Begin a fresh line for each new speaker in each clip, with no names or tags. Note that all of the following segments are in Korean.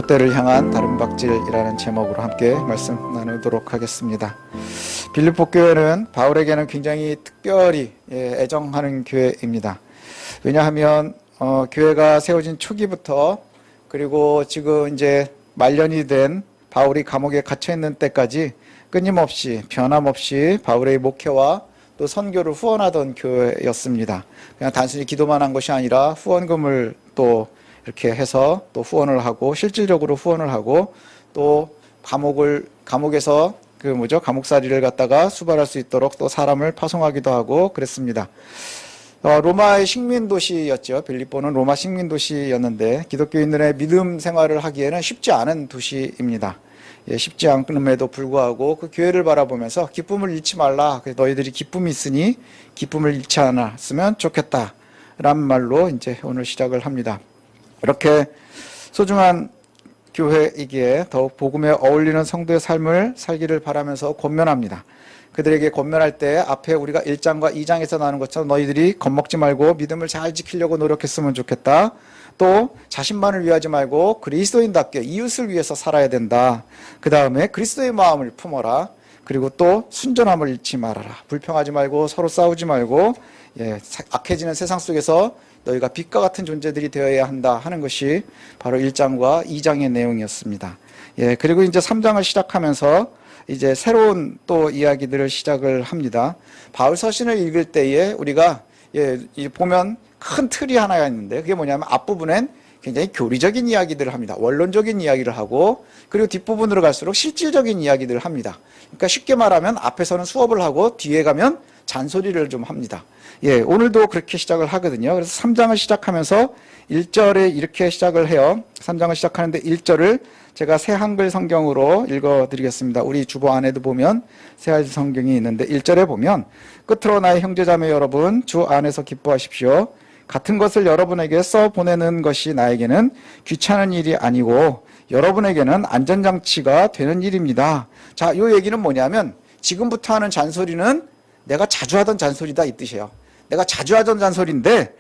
표대를 향한 다름박질이라는 제목으로 함께 말씀 나누도록 하겠습니다. 빌립보 교회는 바울에게는 굉장히 특별히 애정하는 교회입니다. 왜냐하면 교회가 세워진 초기부터 그리고 지금 이제 말년이 된 바울이 감옥에 갇혀 있는 때까지 끊임없이 변함없이 바울의 목회와 또 선교를 후원하던 교회였습니다. 그냥 단순히 기도만 한 것이 아니라 후원금을 또 이렇게 해서 또 후원을 하고 실질적으로 후원을 하고 또 감옥에서 감옥살이를 갖다가 수발할 수 있도록 또 사람을 파송하기도 하고 그랬습니다. 로마의 식민도시였죠. 빌립보는 로마 식민도시였는데 기독교인들의 믿음 생활을 하기에는 쉽지 않은 도시입니다. 쉽지 않음에도 불구하고 그 교회를 바라보면서 기쁨을 잃지 말라. 너희들이 기쁨이 있으니 기쁨을 잃지 않았으면 좋겠다. 라는 말로 이제 오늘 시작을 합니다. 이렇게 소중한 교회이기에 더욱 복음에 어울리는 성도의 삶을 살기를 바라면서 권면합니다. 그들에게 권면할 때 앞에 우리가 1장과 2장에서 나오는 것처럼 너희들이 겁먹지 말고 믿음을 잘 지키려고 노력했으면 좋겠다. 또 자신만을 위하지 말고 그리스도인답게 이웃을 위해서 살아야 된다. 그 다음에 그리스도의 마음을 품어라. 그리고 또 순전함을 잃지 말아라. 불평하지 말고 서로 싸우지 말고 악해지는 세상 속에서 너희가 빛과 같은 존재들이 되어야 한다 하는 것이 바로 1장과 2장의 내용이었습니다. 그리고 이제 3장을 시작하면서 이제 새로운 또 이야기들을 시작을 합니다. 바울 서신을 읽을 때에 우리가 보면 큰 틀이 하나가 있는데 그게 뭐냐면 앞부분엔 굉장히 교리적인 이야기들을 합니다. 원론적인 이야기를 하고 그리고 뒷부분으로 갈수록 실질적인 이야기들을 합니다. 그러니까 쉽게 말하면 앞에서는 수업을 하고 뒤에 가면 잔소리를 좀 합니다. 오늘도 그렇게 시작을 하거든요. 그래서 3장을 시작하면서 1절에 이렇게 시작을 해요. 3장을 시작하는데 1절을 제가 새 한글 성경으로 읽어드리겠습니다. 우리 주보 안에도 보면 새 한글 성경이 있는데 1절에 보면 끝으로 나의 형제자매 여러분 주 안에서 기뻐하십시오. 같은 것을 여러분에게 써보내는 것이 나에게는 귀찮은 일이 아니고 여러분에게는 안전장치가 되는 일입니다. 자, 이 얘기는 뭐냐면 지금부터 하는 잔소리는 내가 자주 하던 잔소리다 이 뜻이에요. 내가 자주 하던 잔소리인데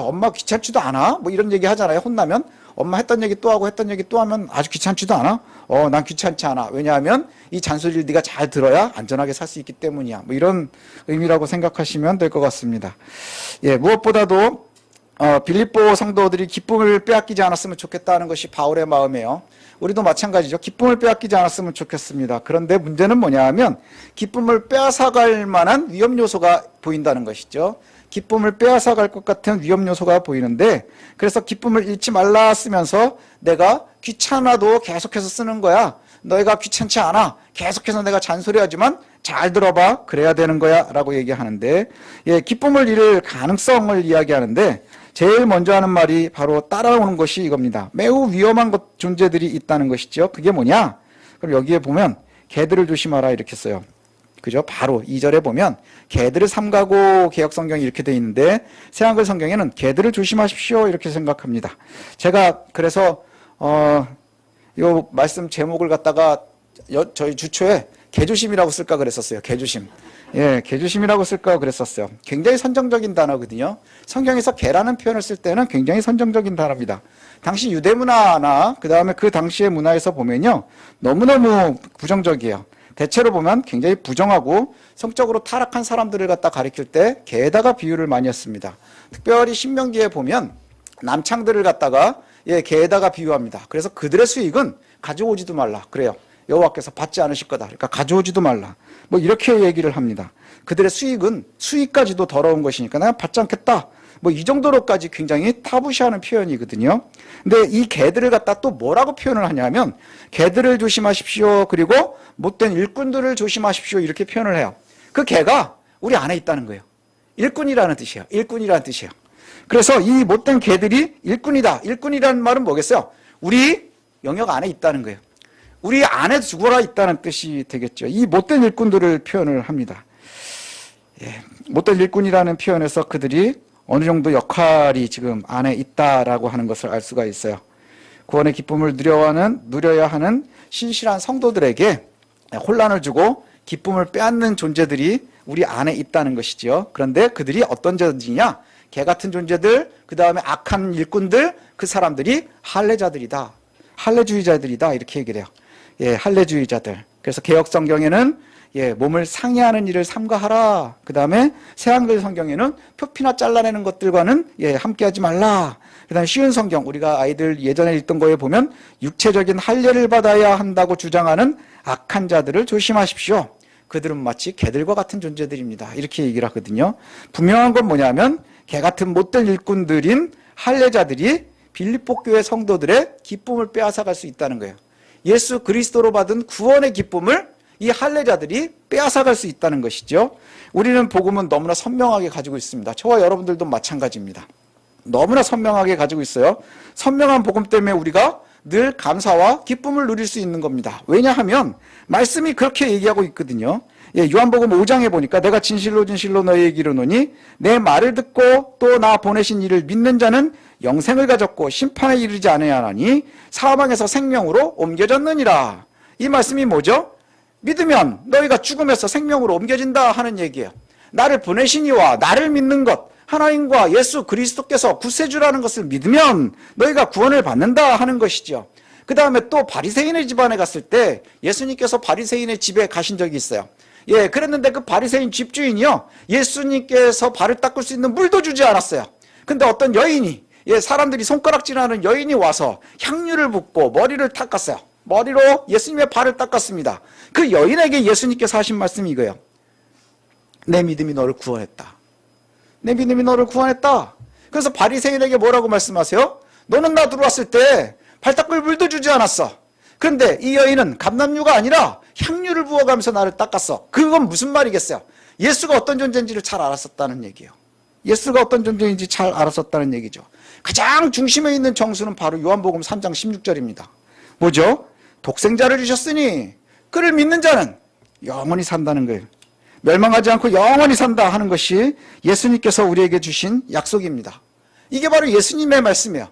엄마 귀찮지도 않아? 뭐 이런 얘기 하잖아요. 혼나면 엄마 했던 얘기 또 하고 했던 얘기 또 하면 아주 귀찮지도 않아? 난 귀찮지 않아. 왜냐하면 이 잔소리를 네가 잘 들어야 안전하게 살 수 있기 때문이야. 뭐 이런 의미라고 생각하시면 될 것 같습니다. 무엇보다도 빌립보 성도들이 기쁨을 빼앗기지 않았으면 좋겠다는 것이 바울의 마음이에요. 우리도 마찬가지죠. 기쁨을 빼앗기지 않았으면 좋겠습니다. 그런데 문제는 뭐냐 하면 기쁨을 빼앗아갈 만한 위험 요소가 보인다는 것이죠. 기쁨을 빼앗아갈 것 같은 위험 요소가 보이는데 그래서 기쁨을 잃지 말라 쓰면서 내가 귀찮아도 계속해서 쓰는 거야. 너희가 귀찮지 않아. 계속해서 내가 잔소리하지만 잘 들어봐. 그래야 되는 거야 라고 얘기하는데 기쁨을 잃을 가능성을 이야기하는데 제일 먼저 하는 말이 바로 따라오는 것이 이겁니다. 매우 위험한 존재들이 있다는 것이죠. 그게 뭐냐? 그럼 여기에 보면 개들을 조심하라 이렇게 써요. 그죠? 바로 2절에 보면 개들을 삼가고 개역성경이 이렇게 돼 있는데 새한글 성경에는 개들을 조심하십시오 이렇게 생각합니다. 제가 그래서 이 말씀 제목을 갖다가 저희 주초에 개조심이라고 쓸까 그랬었어요. 개조심. 개조심이라고 쓸까 그랬었어요. 굉장히 선정적인 단어거든요. 성경에서 개라는 표현을 쓸 때는 굉장히 선정적인 단어입니다. 당시 유대 문화나 그 다음에 그 당시의 문화에서 보면요. 너무너무 부정적이에요. 대체로 보면 굉장히 부정하고 성적으로 타락한 사람들을 갖다 가리킬 때 개에다가 비유를 많이 했습니다. 특별히 신명기에 보면 남창들을 갖다가 개에다가 비유합니다. 그래서 그들의 수익은 가져오지도 말라. 그래요. 여호와께서 받지 않으실 거다. 그러니까 가져오지도 말라. 뭐 이렇게 얘기를 합니다. 그들의 수익은 수익까지도 더러운 것이니까 내가 받지 않겠다. 뭐 이 정도로까지 굉장히 타부시하는 표현이거든요. 근데 이 개들을 갖다 또 뭐라고 표현을 하냐면 개들을 조심하십시오. 그리고 못된 일꾼들을 조심하십시오. 이렇게 표현을 해요. 그 개가 우리 안에 있다는 거예요. 일꾼이라는 뜻이에요. 일꾼이라는 뜻이에요. 그래서 이 못된 개들이 일꾼이다. 일꾼이라는 말은 뭐겠어요? 우리 영역 안에 있다는 거예요. 우리 안에 죽어라 있다는 뜻이 되겠죠. 이 못된 일꾼들을 표현을 합니다. 못된 일꾼이라는 표현에서 그들이 어느 정도 역할이 지금 안에 있다라고 하는 것을 알 수가 있어요. 구원의 기쁨을 누려야 하는 신실한 성도들에게 혼란을 주고 기쁨을 빼앗는 존재들이 우리 안에 있다는 것이지요. 그런데 그들이 어떤 존재냐? 개 같은 존재들, 그 다음에 악한 일꾼들, 그 사람들이 할례자들이다. 할례주의자들이다 이렇게 얘기를 해요. 예, 할례주의자들. 그래서 개역 성경에는 몸을 상해하는 일을 삼가하라. 그 다음에 새한글 성경에는 표피나 잘라내는 것들과는 함께하지 말라. 그 다음에 쉬운 성경, 우리가 아이들 예전에 읽던 거에 보면 육체적인 할례를 받아야 한다고 주장하는 악한 자들을 조심하십시오. 그들은 마치 개들과 같은 존재들입니다. 이렇게 얘기를 하거든요. 분명한 건 뭐냐면 개 같은 못된 일꾼들인 할례자들이 빌립보 교회 성도들의 기쁨을 빼앗아갈 수 있다는 거예요. 예수 그리스도로 받은 구원의 기쁨을 이 할례자들이 빼앗아갈 수 있다는 것이죠. 우리는 복음은 너무나 선명하게 가지고 있습니다. 저와 여러분들도 마찬가지입니다. 너무나 선명하게 가지고 있어요. 선명한 복음 때문에 우리가 늘 감사와 기쁨을 누릴 수 있는 겁니다. 왜냐하면 말씀이 그렇게 얘기하고 있거든요. 요한복음 5장에 보니까 내가 진실로 진실로 너희에게 이르노니 내 말을 듣고 또 나 보내신 이를 믿는 자는 영생을 가졌고 심판에 이르지 아니하나니 사망에서 생명으로 옮겨졌느니라. 이 말씀이 뭐죠? 믿으면 너희가 죽음에서 생명으로 옮겨진다 하는 얘기예요. 나를 보내신 이와 나를 믿는 것, 하나님과 예수 그리스도께서 구세주라는 것을 믿으면 너희가 구원을 받는다 하는 것이죠. 그 다음에 또 바리새인의 집안에 갔을 때 예수님께서 바리새인의 집에 가신 적이 있어요. 그랬는데 그 바리새인 집주인이요, 예수님께서 발을 닦을 수 있는 물도 주지 않았어요. 근데 어떤 여인이, 사람들이 손가락질하는 여인이 와서 향유를 붓고 머리를 닦았어요. 머리로 예수님의 발을 닦았습니다. 그 여인에게 예수님께서 하신 말씀이 이거예요. 내 믿음이 너를 구원했다. 내 믿음이 너를 구원했다. 그래서 바리새인에게 뭐라고 말씀하세요? 너는 나 들어왔을 때 발 닦을 물도 주지 않았어. 그런데 이 여인은 감람유가 아니라 향유를 부어가면서 나를 닦았어. 그건 무슨 말이겠어요? 예수가 어떤 존재인지를 잘 알았었다는 얘기예요. 예수가 어떤 존재인지 잘 알았었다는 얘기죠. 가장 중심에 있는 정수는 바로 요한복음 3장 16절입니다. 뭐죠? 독생자를 주셨으니 그를 믿는 자는 영원히 산다는 거예요. 멸망하지 않고 영원히 산다 하는 것이 예수님께서 우리에게 주신 약속입니다. 이게 바로 예수님의 말씀이에요.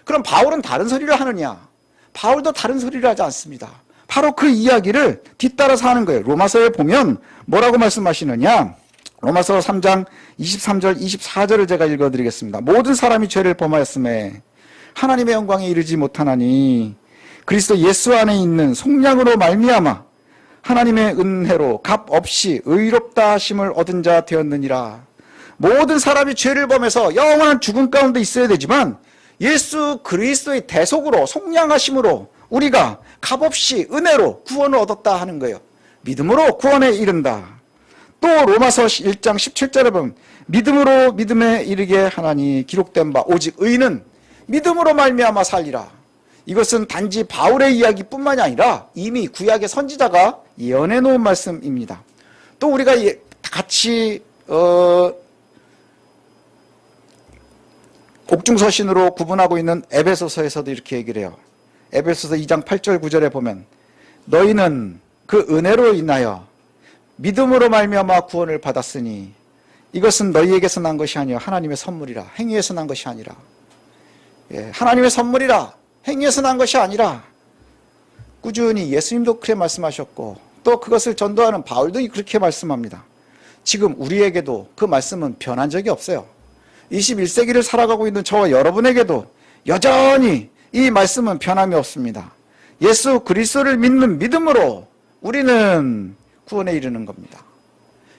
그럼 바울은 다른 소리를 하느냐? 바울도 다른 소리를 하지 않습니다. 바로 그 이야기를 뒤따라서 하는 거예요. 로마서에 보면 뭐라고 말씀하시느냐? 로마서 3장 23절 24절을 제가 읽어드리겠습니다. 모든 사람이 죄를 범하였음에 하나님의 영광에 이르지 못하나니 그리스도 예수 안에 있는 속량으로 말미암아 하나님의 은혜로 값 없이 의롭다 하심을 얻은 자 되었느니라. 모든 사람이 죄를 범해서 영원한 죽음 가운데 있어야 되지만 예수 그리스도의 대속으로 속량하심으로 우리가 값없이 은혜로 구원을 얻었다 하는 거예요. 믿음으로 구원에 이른다. 또 로마서 1장 17절에 보면 믿음으로 믿음에 이르게 하나니 기록된 바 오직 의는 믿음으로 말미암아 살리라. 이것은 단지 바울의 이야기뿐만이 아니라 이미 구약의 선지자가 예언해 놓은 말씀입니다. 또 우리가 같이 옥중서신으로 구분하고 있는 에베소서에서도 이렇게 얘기를 해요. 에베소서 2장 8절 9절에 보면 너희는 그 은혜로 인하여 믿음으로 말미암아 구원을 받았으니 이것은 너희에게서 난 것이 아니라 하나님의 선물이라. 행위에서 난 것이 아니라. 하나님의 선물이라. 행위에서 난 것이 아니라. 꾸준히 예수님도 그렇게 말씀하셨고 또 그것을 전도하는 바울도 그렇게 말씀합니다. 지금 우리에게도 그 말씀은 변한 적이 없어요. 21세기를 살아가고 있는 저와 여러분에게도 여전히 이 말씀은 변함이 없습니다. 예수 그리스도를 믿는 믿음으로 우리는 구원에 이르는 겁니다.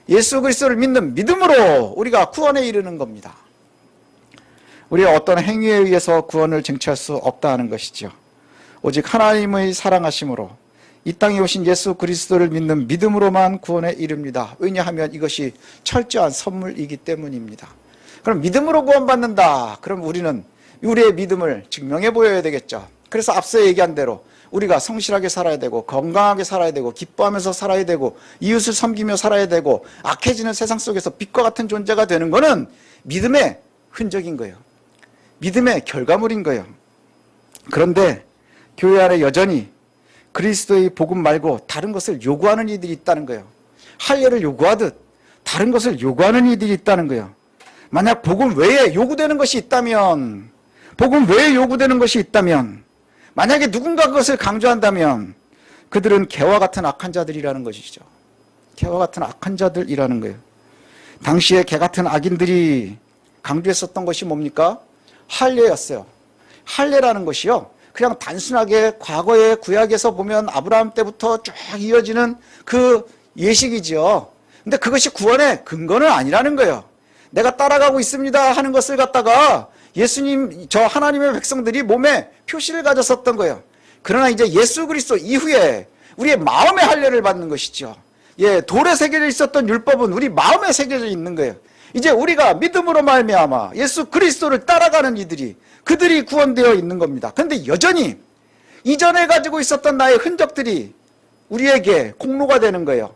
예수 그리스도를 믿는 믿음으로 우리가 구원에 이르는 겁니다. 우리가 어떤 행위에 의해서 구원을 쟁취할 수 없다는 것이죠. 오직 하나님의 사랑하심으로 이 땅에 오신 예수 그리스도를 믿는 믿음으로만 구원에 이릅니다. 왜냐하면 이것이 철저한 선물이기 때문입니다. 그럼 믿음으로 구원받는다. 그럼 우리는 우리의 믿음을 증명해 보여야 되겠죠. 그래서 앞서 얘기한 대로 우리가 성실하게 살아야 되고 건강하게 살아야 되고 기뻐하면서 살아야 되고 이웃을 섬기며 살아야 되고 악해지는 세상 속에서 빛과 같은 존재가 되는 것은 믿음의 흔적인 거예요. 믿음의 결과물인 거예요. 그런데 교회 안에 여전히 그리스도의 복음 말고 다른 것을 요구하는 이들이 있다는 거예요. 할례를 요구하듯 다른 것을 요구하는 이들이 있다는 거예요. 만약 복음 외에 요구되는 것이 있다면, 복음 외에 요구되는 것이 있다면, 만약에 누군가 그것을 강조한다면 그들은 개와 같은 악한 자들이라는 것이죠. 개와 같은 악한 자들이라는 거예요. 당시에 개 같은 악인들이 강조했었던 것이 뭡니까? 할례였어요. 할례라는 것이요, 그냥 단순하게 과거의 구약에서 보면 아브라함 때부터 쭉 이어지는 그 예식이지요. 근데 그것이 구원의 근거는 아니라는 거예요. 내가 따라가고 있습니다 하는 것을 갖다가 예수님, 저 하나님의 백성들이 몸에 표시를 가졌었던 거예요. 그러나 이제 예수 그리스도 이후에 우리의 마음의 할례를 받는 것이죠. 예, 돌에 새겨져 있었던 율법은 우리 마음에 새겨져 있는 거예요. 이제 우리가 믿음으로 말미암아 예수 그리스도를 따라가는 이들이, 그들이 구원되어 있는 겁니다. 그런데 여전히 이전에 가지고 있었던 나의 흔적들이 우리에게 공로가 되는 거예요.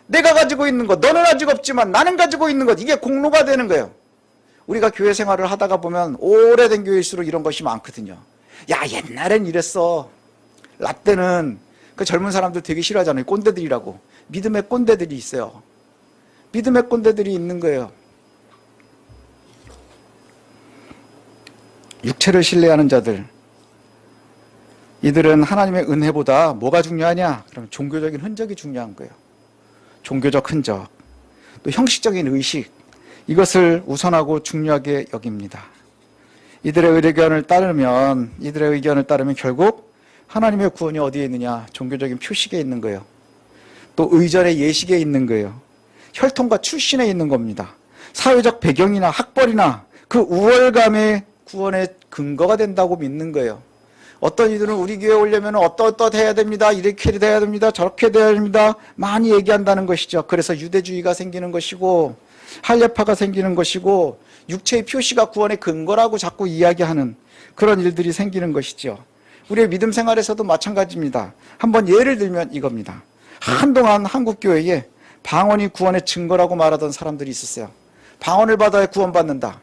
내가 가지고 있는 것, 너는 아직 없지만 나는 가지고 있는 것, 이게 공로가 되는 거예요. 우리가 교회 생활을 하다가 보면 오래된 교회일수록 이런 것이 많거든요. 야, 옛날엔 이랬어. 라떼는 그 젊은 사람들 되게 싫어하잖아요. 꼰대들이라고. 믿음의 꼰대들이 있어요. 믿음의 꼰대들이 있는 거예요. 육체를 신뢰하는 자들, 이들은 하나님의 은혜보다 뭐가 중요하냐? 그럼 종교적인 흔적이 중요한 거예요. 종교적 흔적, 또 형식적인 의식, 이것을 우선하고 중요하게 여깁니다. 이들의 의견을 따르면 결국 하나님의 구원이 어디에 있느냐? 종교적인 표식에 있는 거예요. 또 의전의 예식에 있는 거예요. 혈통과 출신에 있는 겁니다. 사회적 배경이나 학벌이나 그 우월감의 구원의 근거가 된다고 믿는 거예요. 어떤 이들은 우리 교회에 오려면 어떠해야 됩니다. 이렇게 돼야 됩니다. 저렇게 돼야 됩니다. 많이 얘기한다는 것이죠. 그래서 유대주의가 생기는 것이고 할례파가 생기는 것이고 육체의 표시가 구원의 근거라고 자꾸 이야기하는 그런 일들이 생기는 것이죠. 우리의 믿음 생활에서도 마찬가지입니다. 한번 예를 들면 이겁니다. 한동안 한국 교회에 방언이 구원의 증거라고 말하던 사람들이 있었어요. 방언을 받아야 구원받는다.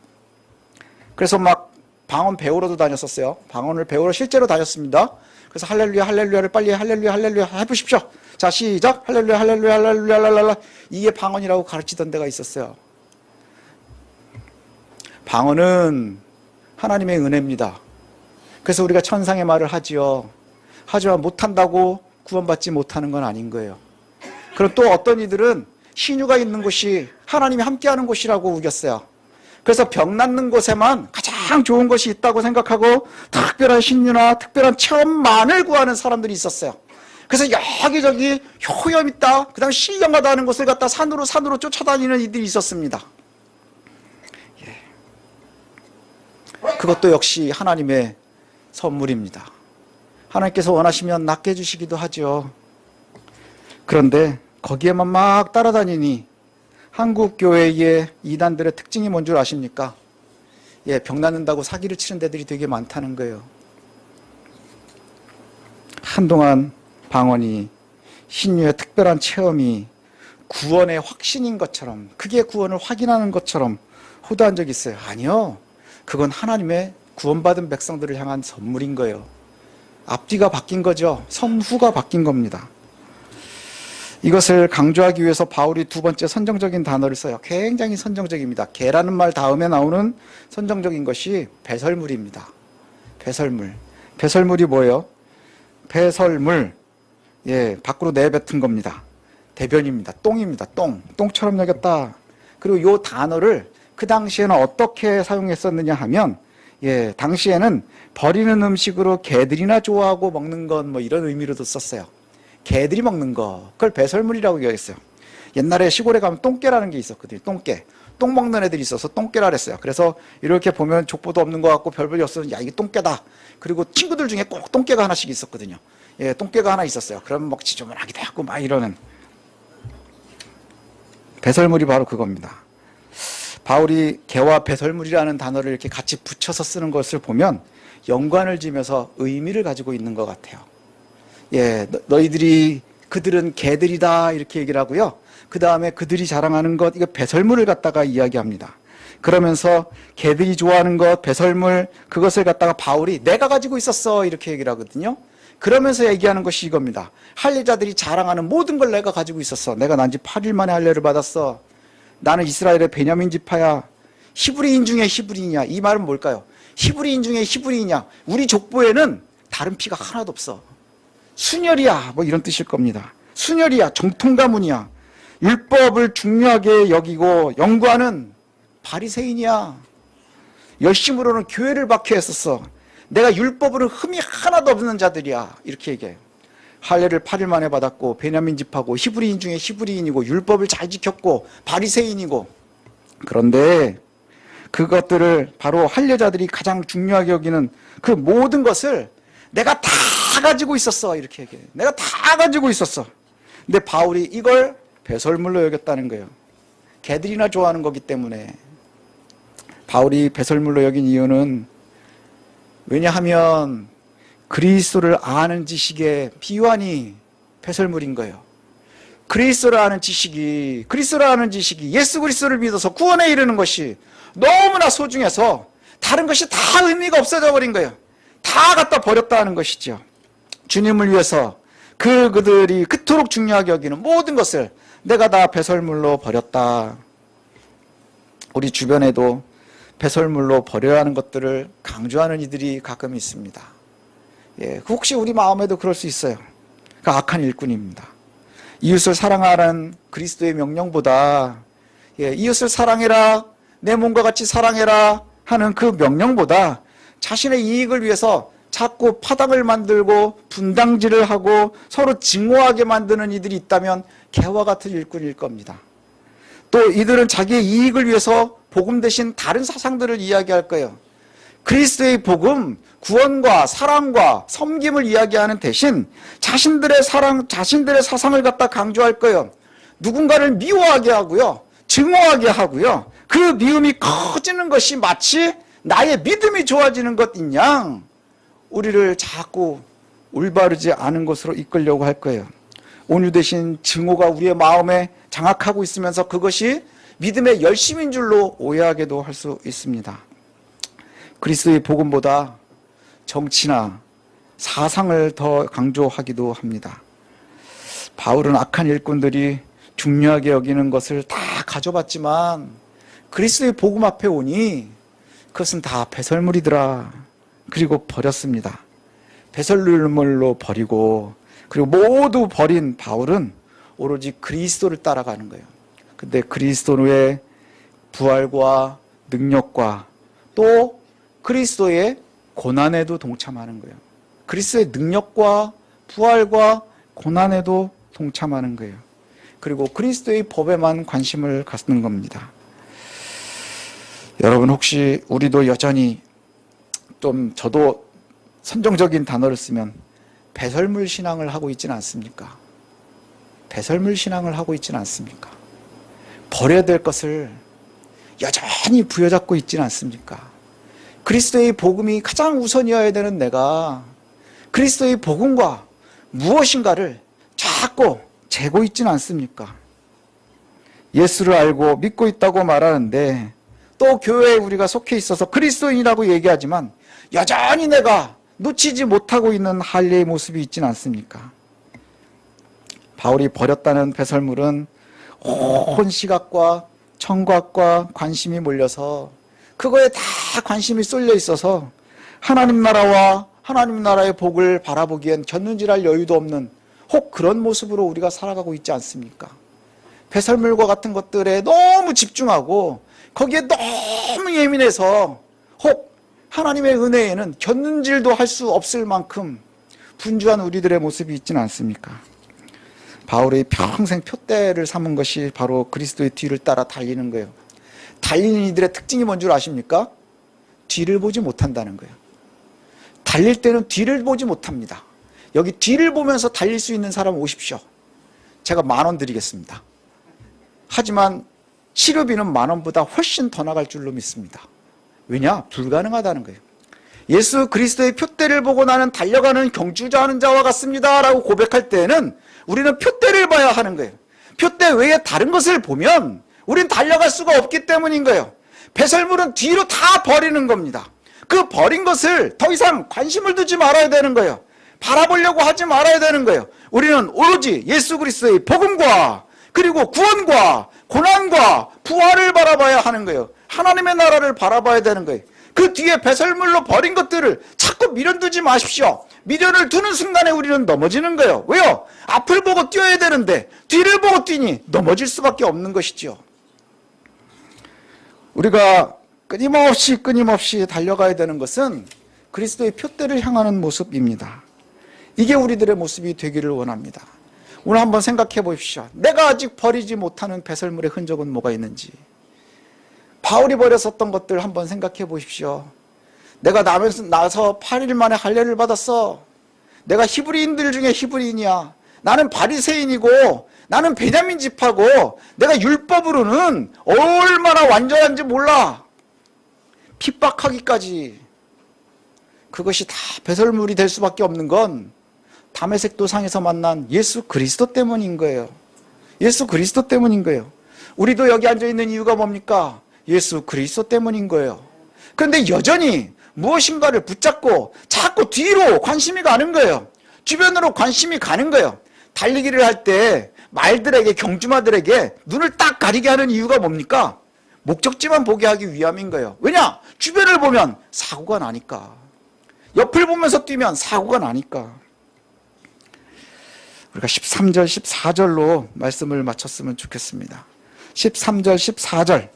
그래서 막 방언 배우러도 다녔었어요. 방언을 배우러 실제로 다녔습니다. 그래서 할렐루야 할렐루야를 빨리 할렐루야 할렐루야 해보십시오. 자, 시작. 할렐루야 할렐루야 할렐루야 할렐루야. 이게 방언이라고 가르치던 데가 있었어요. 방언은 하나님의 은혜입니다. 그래서 우리가 천상의 말을 하지요. 하지만 못한다고 구원받지 못하는 건 아닌 거예요. 그럼 또 어떤 이들은 신유가 있는 곳이 하나님이 함께하는 곳이라고 우겼어요. 그래서 병 낫는 곳에만 가장 좋은 것이 있다고 생각하고 특별한 신유나 특별한 체험만을 구하는 사람들이 있었어요. 그래서 여기저기 효염 있다, 그 다음에 신령하다 하는 곳을 갖다 산으로 쫓아다니는 이들이 있었습니다. 그것도 역시 하나님의 선물입니다. 하나님께서 원하시면 낫게 해주시기도 하죠. 그런데 거기에만 막 따라다니니 한국 교회의 이단들의 특징이 뭔 줄 아십니까? 예, 병 낫는다고 사기를 치는 데들이 되게 많다는 거예요. 한동안 방언이, 신유의 특별한 체험이 구원의 확신인 것처럼, 그게 구원을 확인하는 것처럼 호도한 적이 있어요. 아니요. 그건 하나님의 구원받은 백성들을 향한 선물인 거예요. 앞뒤가 바뀐 거죠. 선후가 바뀐 겁니다. 이것을 강조하기 위해서 바울이 두 번째 선정적인 단어를 써요. 굉장히 선정적입니다. 개라는 말 다음에 나오는 선정적인 것이 배설물입니다. 배설물. 배설물이 뭐예요? 배설물. 예, 밖으로 내뱉은 겁니다. 대변입니다. 똥입니다. 똥처럼 여겼다. 그리고 이 단어를 그 당시에는 어떻게 사용했었느냐 하면, 예, 당시에는 버리는 음식으로 개들이나 좋아하고 먹는 건 뭐 이런 의미로도 썼어요. 개들이 먹는 거, 그걸 배설물이라고 얘기했어요. 옛날에 시골에 가면 똥개라는 게 있었거든요. 똥개. 똥 먹는 애들이 있어서 똥개라 그랬어요. 그래서 이렇게 보면 족보도 없는 것 같고 별볼이 없어서 야, 이게 똥개다. 그리고 친구들 중에 꼭 똥개가 하나씩 있었거든요. 예, 똥개가 하나 있었어요. 그럼 막 지저분하기도 하고 막 이러는. 배설물이 바로 그겁니다. 바울이 개와 배설물이라는 단어를 이렇게 같이 붙여서 쓰는 것을 보면 연관을 지면서 의미를 가지고 있는 것 같아요. 예, 너희들이 그들은 개들이다 이렇게 얘기를 하고요. 그 다음에 그들이 자랑하는 것, 이거 배설물을 갖다가 이야기합니다. 그러면서 개들이 좋아하는 것, 배설물, 그것을 갖다가 바울이 내가 가지고 있었어 이렇게 얘기를 하거든요. 그러면서 얘기하는 것이 이겁니다. 할례자들이 자랑하는 모든 걸 내가 가지고 있었어. 내가 난 지 8일 만에 할례를 받았어. 나는 이스라엘의 베냐민 지파야. 히브리인 중에 히브리인이야. 이 말은 뭘까요? 히브리인 중에 히브리인이야. 우리 족보에는 다른 피가 하나도 없어. 순혈이야. 뭐 이런 뜻일 겁니다. 순혈이야. 정통 가문이야. 율법을 중요하게 여기고 연구하는 바리새인이야. 열심으로는 교회를 박해했었어. 내가 율법으로 흠이 하나도 없는 자들이야. 이렇게 얘기해요. 할례를 8일 만에 받았고 베냐민 집하고 히브리인 중에 히브리인이고 율법을 잘 지켰고 바리새인이고, 그런데 그것들을 바로 할례자들이 가장 중요하게 여기는 그 모든 것을 내가 다 가지고 있었어. 이렇게 얘기해요. 내가 다 가지고 있었어. 근데 바울이 이걸 배설물로 여겼다는 거예요. 개들이나 좋아하는 거기 때문에. 바울이 배설물로 여긴 이유는 왜냐하면 그리스도를 아는 지식의 비유하니 배설물인 거예요. 그리스도를 아는 지식이 예수 그리스도를 믿어서 구원에 이르는 것이 너무나 소중해서 다른 것이 다 의미가 없어져 버린 거예요. 다 갖다 버렸다는 것이죠. 주님을 위해서 그들이 그토록 중요하게 여기는 모든 것을 내가 다 배설물로 버렸다. 우리 주변에도 배설물로 버려야 하는 것들을 강조하는 이들이 가끔 있습니다. 예, 혹시 우리 마음에도 그럴 수 있어요. 그 악한 일꾼입니다. 이웃을 사랑하라는 그리스도의 명령보다, 예, 이웃을 사랑해라, 내 몸과 같이 사랑해라 하는 그 명령보다 자신의 이익을 위해서 자꾸 파당을 만들고 분당질을 하고 서로 증오하게 만드는 이들이 있다면 개와 같은 일꾼일 겁니다. 또 이들은 자기의 이익을 위해서 복음 대신 다른 사상들을 이야기할 거예요. 그리스도의 복음, 구원과 사랑과 섬김을 이야기하는 대신 자신들의 사랑, 자신들의 사상을 갖다 강조할 거예요. 누군가를 미워하게 하고요, 증오하게 하고요, 그 미움이 커지는 것이 마치 나의 믿음이 좋아지는 것인 양 우리를 자꾸 올바르지 않은 것으로 이끌려고 할 거예요. 온유 대신 증오가 우리의 마음에 장악하고 있으면서 그것이 믿음의 열심인 줄로 오해하게도 할 수 있습니다. 그리스도의 복음보다 정치나 사상을 더 강조하기도 합니다. 바울은 악한 일꾼들이 중요하게 여기는 것을 다 가져봤지만 그리스도의 복음 앞에 오니 그것은 다 배설물이더라. 그리고 버렸습니다. 배설물로 버리고, 그리고 모두 버린 바울은 오로지 그리스도를 따라가는 거예요. 근데 그리스도의 부활과 능력과 또 그리스도의 고난에도 동참하는 거예요. 그리스도의 능력과 부활과 고난에도 동참하는 거예요. 그리고 그리스도의 법에만 관심을 갖는 겁니다. 여러분, 혹시 우리도 여전히 좀, 저도 선정적인 단어를 쓰면 배설물 신앙을 하고 있지는 않습니까? 배설물 신앙을 하고 있지는 않습니까? 버려야 될 것을 여전히 부여잡고 있지는 않습니까? 그리스도의 복음이 가장 우선이어야 되는 내가 그리스도의 복음과 무엇인가를 자꾸 재고 있지는 않습니까? 예수를 알고 믿고 있다고 말하는데 또 교회에 우리가 속해 있어서 그리스도인이라고 얘기하지만 여전히 내가 놓치지 못하고 있는 할례의 모습이 있지는 않습니까? 바울이 버렸다는 배설물은 온 시각과 청각과 관심이 몰려서 그거에 다 관심이 쏠려 있어서 하나님 나라와 하나님 나라의 복을 바라보기엔 곁눈질할 여유도 없는 혹 그런 모습으로 우리가 살아가고 있지 않습니까? 배설물과 같은 것들에 너무 집중하고 거기에 너무 예민해서 혹 하나님의 은혜에는 곁눈질도 할 수 없을 만큼 분주한 우리들의 모습이 있지는 않습니까? 바울의 평생 표대를 삼은 것이 바로 그리스도의 뒤를 따라 달리는 거예요. 달리는 이들의 특징이 뭔 줄 아십니까? 뒤를 보지 못한다는 거예요. 달릴 때는 뒤를 보지 못합니다. 여기 뒤를 보면서 달릴 수 있는 사람 오십시오. 제가 10,000원 드리겠습니다. 하지만 치료비는 10,000원보다 훨씬 더 나갈 줄로 믿습니다. 왜냐? 불가능하다는 거예요. 예수 그리스도의 표대를 보고 나는 달려가는 경주자하는 자와 같습니다 라고 고백할 때에는 우리는 표대를 봐야 하는 거예요. 표대 외에 다른 것을 보면 우린 달려갈 수가 없기 때문인 거예요. 배설물은 뒤로 다 버리는 겁니다. 그 버린 것을 더 이상 관심을 두지 말아야 되는 거예요. 바라보려고 하지 말아야 되는 거예요. 우리는 오로지 예수 그리스도의 복음과 그리고 구원과 고난과 부활을 바라봐야 하는 거예요. 하나님의 나라를 바라봐야 되는 거예요. 그 뒤에 배설물로 버린 것들을 자꾸 미련두지 마십시오. 미련을 두는 순간에 우리는 넘어지는 거예요. 왜요? 앞을 보고 뛰어야 되는데 뒤를 보고 뛰니 넘어질 수밖에 없는 것이죠. 우리가 끊임없이 달려가야 되는 것은 그리스도의 푯대를 향하는 모습입니다. 이게 우리들의 모습이 되기를 원합니다. 오늘 한번 생각해 보십시오. 내가 아직 버리지 못하는 배설물의 흔적은 뭐가 있는지. 바울이 버렸었던 것들 한번 생각해 보십시오. 내가 나서 8일 만에 할례를 받았어. 내가 히브리인들 중에 히브리인이야. 나는 바리새인이고 나는 베냐민 지파고 내가 율법으로는 얼마나 완전한지 몰라. 핍박하기까지. 그것이 다 배설물이 될 수밖에 없는 건 다메섹 도상에서 만난 예수 그리스도 때문인 거예요. 예수 그리스도 때문인 거예요. 우리도 여기 앉아있는 이유가 뭡니까? 예수 그리스도 때문인 거예요. 그런데 여전히 무엇인가를 붙잡고 자꾸 뒤로 관심이 가는 거예요. 주변으로 관심이 가는 거예요. 달리기를 할 때 말들에게, 경주마들에게 눈을 딱 가리게 하는 이유가 뭡니까? 목적지만 보게 하기 위함인 거예요. 왜냐? 주변을 보면 사고가 나니까. 옆을 보면서 뛰면 사고가 나니까. 우리가 13절, 14절로 말씀을 마쳤으면 좋겠습니다. 13절, 14절.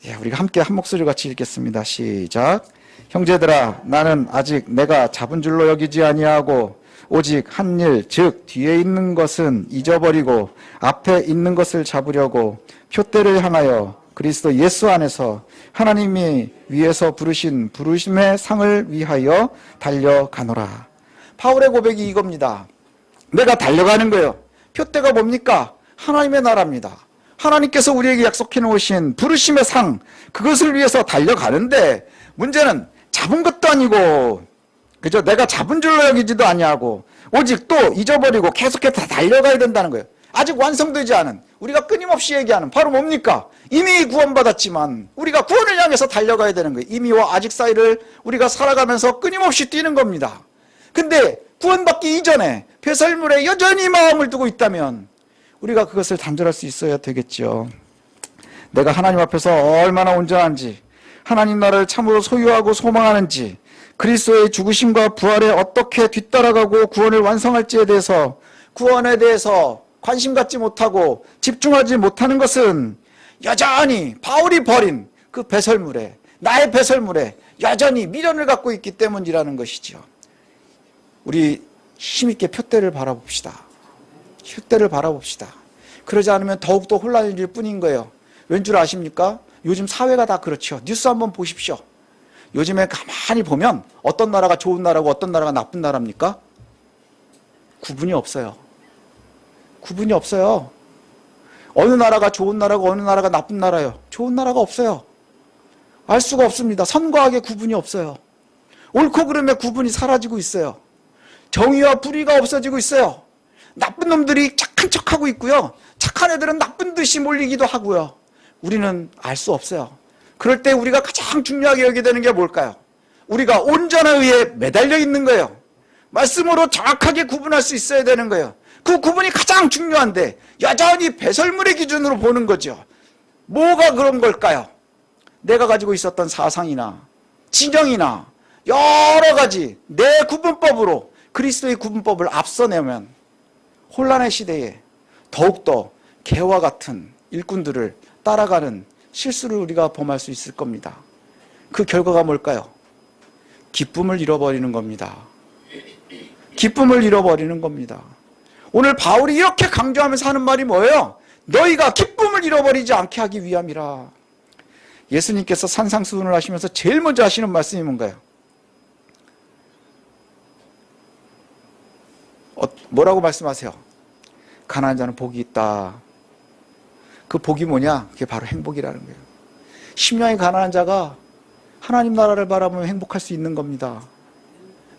예, 우리가 함께 한 목소리 같이 읽겠습니다. 시작. 형제들아, 나는 아직 내가 잡은 줄로 여기지 아니하고 오직 한 일, 즉 뒤에 있는 것은 잊어버리고 앞에 있는 것을 잡으려고 푯대를 향하여 그리스도 예수 안에서 하나님이 위에서 부르신 부르심의 상을 위하여 달려가노라. 바울의 고백이 이겁니다. 내가 달려가는 거예요. 푯대가 뭡니까? 하나님의 나라입니다. 하나님께서 우리에게 약속해 놓으신 부르심의 상, 그것을 위해서 달려가는데 문제는 잡은 것도 아니고, 그죠? 내가 잡은 줄로 여기지도 아니하고 오직 또 잊어버리고 계속해서 달려가야 된다는 거예요. 아직 완성되지 않은, 우리가 끊임없이 얘기하는 바로 뭡니까? 이미 구원받았지만 우리가 구원을 향해서 달려가야 되는 거예요. 이미와 아직 사이를 우리가 살아가면서 끊임없이 뛰는 겁니다. 근데 구원받기 이전에 배설물에 여전히 마음을 두고 있다면 우리가 그것을 단절할 수 있어야 되겠죠. 내가 하나님 앞에서 얼마나 온전한지, 하나님 나라를 참으로 소유하고 소망하는지, 그리스도의 죽으심과 부활에 어떻게 뒤따라가고 구원을 완성할지에 대해서, 구원에 대해서 관심 갖지 못하고 집중하지 못하는 것은 여전히 바울이 버린 그 배설물에, 나의 배설물에 여전히 미련을 갖고 있기 때문이라는 것이죠. 우리 힘있게 푯대를 바라봅시다. 푯대를 바라봅시다. 그러지 않으면 더욱더 혼란해질 뿐인 거예요. 왠 줄 아십니까? 요즘 사회가 다 그렇죠. 뉴스 한번 보십시오. 요즘에 가만히 보면 어떤 나라가 좋은 나라고 어떤 나라가 나쁜 나라입니까? 구분이 없어요. 구분이 없어요. 어느 나라가 좋은 나라고 어느 나라가 나쁜 나라예요. 좋은 나라가 없어요. 알 수가 없습니다. 선과 악의 구분이 없어요. 옳고 그름의 구분이 사라지고 있어요. 정의와 불의가 없어지고 있어요. 나쁜 놈들이 착한 척하고 있고요. 착한 애들은 나쁜 듯이 몰리기도 하고요. 우리는 알 수 없어요. 그럴 때 우리가 가장 중요하게 여기게 되는 게 뭘까요? 우리가 온전한 의에 매달려 있는 거예요. 말씀으로 정확하게 구분할 수 있어야 되는 거예요. 그 구분이 가장 중요한데 여전히 배설물의 기준으로 보는 거죠. 뭐가 그런 걸까요? 내가 가지고 있었던 사상이나 진영이나 여러 가지 내 구분법으로 그리스도의 구분법을 앞서내면 혼란의 시대에 더욱더 개와 같은 일꾼들을 따라가는 실수를 우리가 범할 수 있을 겁니다. 그 결과가 뭘까요? 기쁨을 잃어버리는 겁니다. 기쁨을 잃어버리는 겁니다. 오늘 바울이 이렇게 강조하면서 하는 말이 뭐예요? 너희가 기쁨을 잃어버리지 않게 하기 위함이라. 예수님께서 산상수훈을 하시면서 제일 먼저 하시는 말씀이 뭔가요? 뭐라고 말씀하세요? 가난한 자는 복이 있다. 그 복이 뭐냐? 그게 바로 행복이라는 거예요. 심령이 가난한 자가 하나님 나라를 바라보면 행복할 수 있는 겁니다.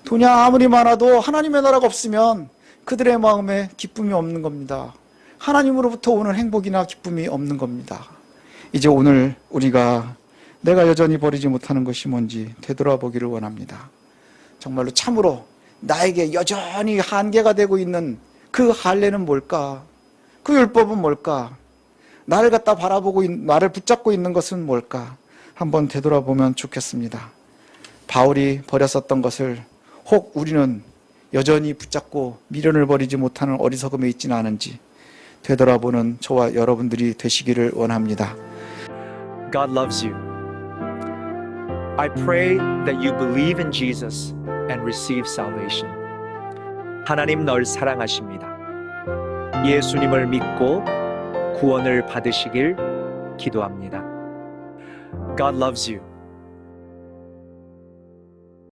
돈이 아무리 많아도 하나님의 나라가 없으면 그들의 마음에 기쁨이 없는 겁니다. 하나님으로부터 오는 행복이나 기쁨이 없는 겁니다. 이제 오늘 우리가 내가 여전히 버리지 못하는 것이 뭔지 되돌아보기를 원합니다. 정말로 참으로 나에게 여전히 한계가 되고 있는 그 할례는 뭘까? 그 율법은 뭘까? 나를 갖다 바라보고 나를 붙잡고 있는 것은 뭘까? 한번 되돌아보면 좋겠습니다. 바울이 버렸었던 것을 혹 우리는 여전히 붙잡고 미련을 버리지 못하는 어리석음에 있지는 않은지 되돌아보는 저와 여러분들이 되시기를 원합니다.
God loves you. I pray that you believe in Jesus and receive salvation. 하나님 널 사랑하십니다. 예수님을 믿고 구원을 받으시길 기도합니다. God loves you.